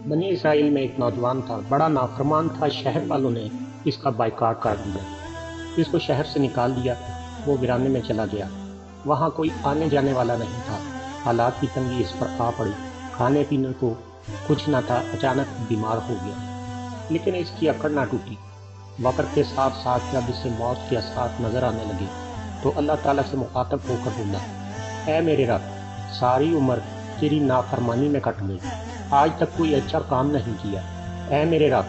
بنی اسرائیل میں ایک نوجوان تھا، بڑا نافرمان تھا۔ شہر والوں نے اس کا بائیکاٹ کر دیا، اس کو شہر سے نکال دیا۔ وہ ویرانے میں چلا گیا، وہاں کوئی آنے جانے والا نہیں تھا۔ حالات کی تنگی اس پر آ پڑی، کھانے پینے کو کچھ نہ تھا، اچانک بیمار ہو گیا۔ لیکن اس کی اکڑ نہ ٹوٹی۔ وقت کے ساتھ ساتھ جب اسے موت کے اثرات نظر آنے لگے تو اللہ تعالیٰ سے مخاطب ہو کر بولا، اے میرے رب، ساری عمر تیری نافرمانی میں کٹ گئی، آج تک کوئی اچھا کام نہیں کیا۔ اے میرے رب،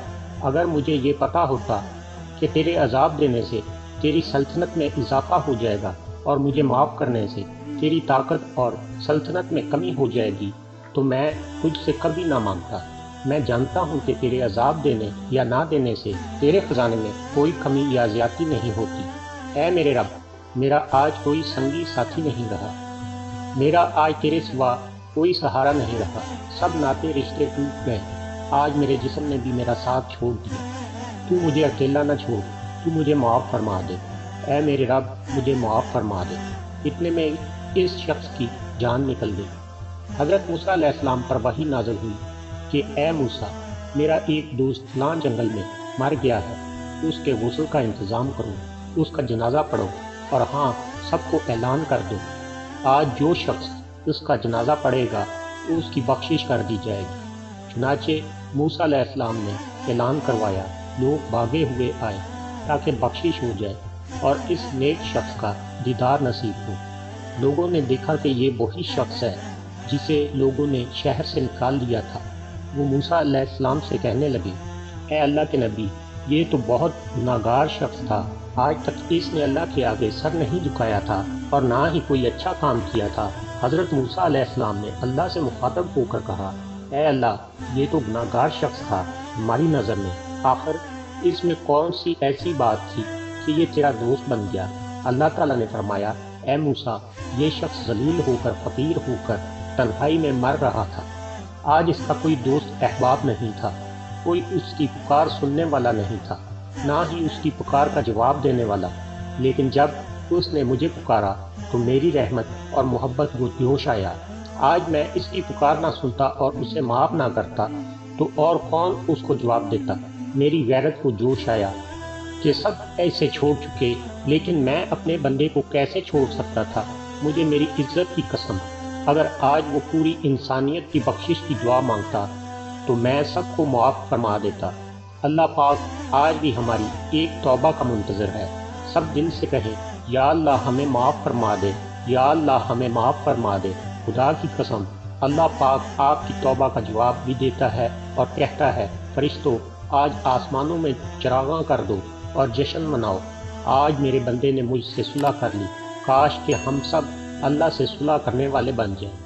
اگر مجھے یہ پتا ہوتا کہ تیرے عذاب دینے سے تیری سلطنت میں اضافہ ہو جائے گا اور مجھے معاف کرنے سے تیری طاقت اور سلطنت میں کمی ہو جائے گی تو میں تجھ سے کبھی نہ مانگتا۔ میں جانتا ہوں کہ تیرے عذاب دینے یا نہ دینے سے تیرے خزانے میں کوئی کمی یا زیادتی نہیں ہوتی۔ اے میرے رب، میرا آج کوئی سنگی ساتھی نہیں رہا، میرا آج تیرے سوا کوئی سہارا نہیں رہا، سب ناطے رشتے ٹوٹ گئے، آج میرے جسم نے بھی میرا ساتھ چھوڑ دیا۔ تو مجھے اکیلا نہ چھوڑ، تو مجھے معاف فرما دے۔ اے میرے رب، مجھے معاف فرما دے۔ اتنے میں اس شخص کی جان نکل گئی۔ حضرت موسیٰ علیہ السلام پر وحی نازل ہوئی کہ اے موسیٰ، میرا ایک دوست فلاں جنگل میں مر گیا ہے، اس کے غسل کا انتظام کرو، اس کا جنازہ پڑھو، اور ہاں، سب کو اعلان کر دو، آج جو شخص اس کا جنازہ پڑھے گا اس کی بخشش کر دی جائے گی۔ چنانچہ موسیٰ علیہ السلام نے اعلان کروایا، لوگ بھاگے ہوئے آئے تاکہ بخشش ہو جائے اور اس نیک شخص کا دیدار نصیب ہو۔ لوگوں نے دیکھا کہ یہ وہی شخص ہے جسے لوگوں نے شہر سے نکال دیا تھا۔ وہ موسیٰ علیہ السلام سے کہنے لگے، اے اللہ کے نبی، یہ تو بہت گناہگار شخص تھا، آج تک اس نے اللہ کے آگے سر نہیں جھکایا تھا اور نہ ہی کوئی اچھا کام کیا تھا۔ حضرت موسیٰ علیہ السلام نے اللہ سے مخاطب ہو کر کہا، اے اللہ، یہ تو گناہگار شخص تھا ہماری نظر میں، آخر اس میں کون سی ایسی بات تھی کہ یہ تیرا دوست بن گیا؟ اللہ تعالیٰ نے فرمایا، اے موسیٰ، یہ شخص ذلیل ہو کر، فقیر ہو کر تنہائی میں مر رہا تھا، آج اس کا کوئی دوست احباب نہیں تھا، کوئی اس کی پکار سننے والا نہیں تھا، نہ ہی اس کی پکار کا جواب دینے والا۔ لیکن جب اس نے مجھے پکارا تو میری رحمت اور محبت کو جوش آیا۔ آج میں اس کی پکار نہ سنتا اور اسے معاف نہ کرتا تو اور کون اس کو جواب دیتا؟ میری غیرت کو جوش آیا کہ سب ایسے چھوڑ چکے، لیکن میں اپنے بندے کو کیسے چھوڑ سکتا تھا؟ مجھے میری عزت کی قسم، اگر آج وہ پوری انسانیت کی بخشش کی دعا مانگتا تو میں سب کو معاف فرما دیتا۔ اللہ پاک آج بھی ہماری ایک توبہ کا منتظر ہے۔ سب دل سے کہیں، یا اللہ ہمیں معاف فرما دے، یا اللہ ہمیں معاف فرما دے۔ خدا کی قسم، اللہ پاک آپ کی توبہ کا جواب بھی دیتا ہے اور کہتا ہے، فرشتوں، آج آسمانوں میں چراغاں کر دو اور جشن مناؤ، آج میرے بندے نے مجھ سے صلح کر لی۔ کاش کہ ہم سب اللہ سے صلح کرنے والے بن جائیں۔